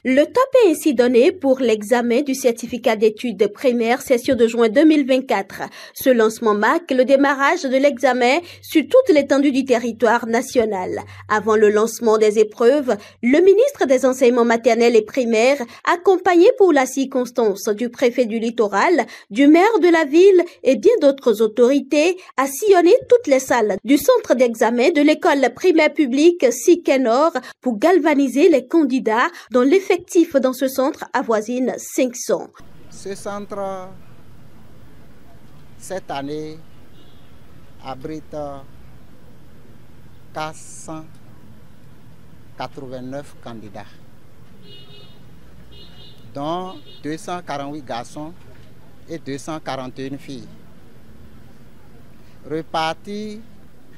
Le top est ainsi donné pour l'examen du certificat d'études primaires session de juin 2024. Ce lancement marque le démarrage de l'examen sur toute l'étendue du territoire national. Avant le lancement des épreuves, le ministre des Enseignements maternels et primaires, accompagné pour la circonstance du préfet du littoral, du maire de la ville et bien d'autres autorités, a sillonné toutes les salles du centre d'examen de l'école primaire publique Sikenor pour galvaniser les candidats dont l'effectif dans ce centre avoisine 500. Ce centre, cette année, abrite 489 candidats, dont 248 garçons et 241 filles, répartis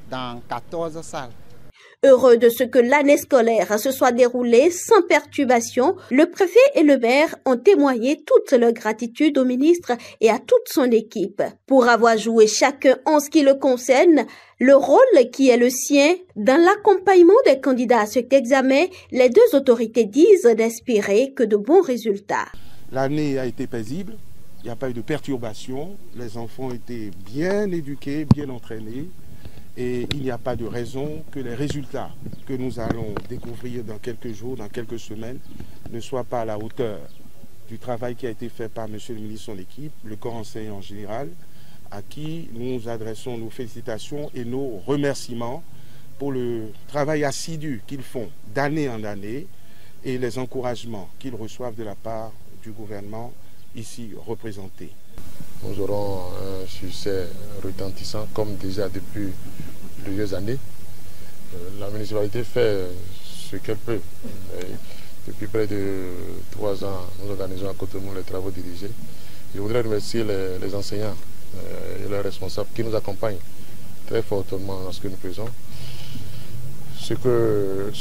dans 14 salles. Heureux de ce que l'année scolaire se soit déroulée sans perturbation, le préfet et le maire ont témoigné toute leur gratitude au ministre et à toute son équipe pour avoir joué chacun en ce qui le concerne le rôle qui est le sien dans l'accompagnement des candidats à cet examen. Les deux autorités disent d'espérer que de bons résultats. L'année a été paisible, il n'y a pas eu de perturbation, les enfants ont été bien éduqués, bien entraînés. Et il n'y a pas de raison que les résultats que nous allons découvrir dans quelques jours, dans quelques semaines, ne soient pas à la hauteur du travail qui a été fait par M. le ministre et son équipe, le corps enseignant en général, à qui nous adressons nos félicitations et nos remerciements pour le travail assidu qu'ils font d'année en année et les encouragements qu'ils reçoivent de la part du gouvernement ici représenté. Nous aurons un succès retentissant comme déjà depuis plusieurs années. La municipalité fait ce qu'elle peut. Depuis près de 3 ans, nous organisons à côté de nous les travaux dirigés. Je voudrais remercier les enseignants et leurs responsables qui nous accompagnent très fortement dans ce que nous faisons. Ce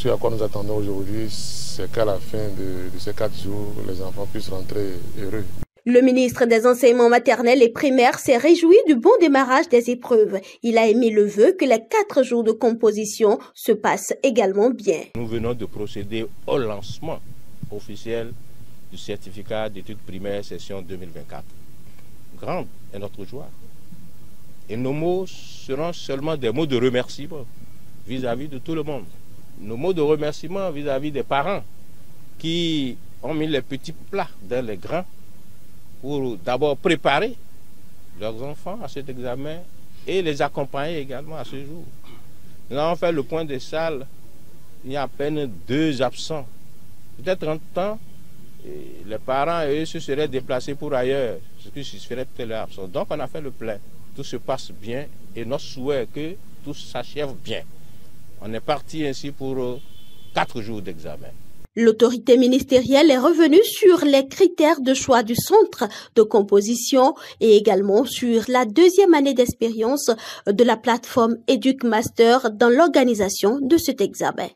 à quoi nous attendons aujourd'hui, c'est qu'à la fin de ces 4 jours, les enfants puissent rentrer heureux. Le ministre des Enseignements maternels et primaires s'est réjoui du bon démarrage des épreuves. Il a émis le vœu que les 4 jours de composition se passent également bien. Nous venons de procéder au lancement officiel du certificat d'études primaires session 2024. Grande est notre joie. Et nos mots seront seulement des mots de remerciement vis-à-vis de tout le monde. Nos mots de remerciement vis-à-vis des parents qui ont mis les petits plats dans les grands pour d'abord préparer leurs enfants à cet examen et les accompagner également à ce jour. Nous avons fait le point des salles, il y a à peine 2 absents. Peut-être en temps, les parents, eux, se seraient déplacés pour ailleurs, ce qui suffirait peut-être leur absence. Donc on a fait le plein, tout se passe bien et notre souhait est que tout s'achève bien. On est parti ainsi pour 4 jours d'examen. L'autorité ministérielle est revenue sur les critères de choix du centre de composition et également sur la 2e année d'expérience de la plateforme EducMaster dans l'organisation de cet examen.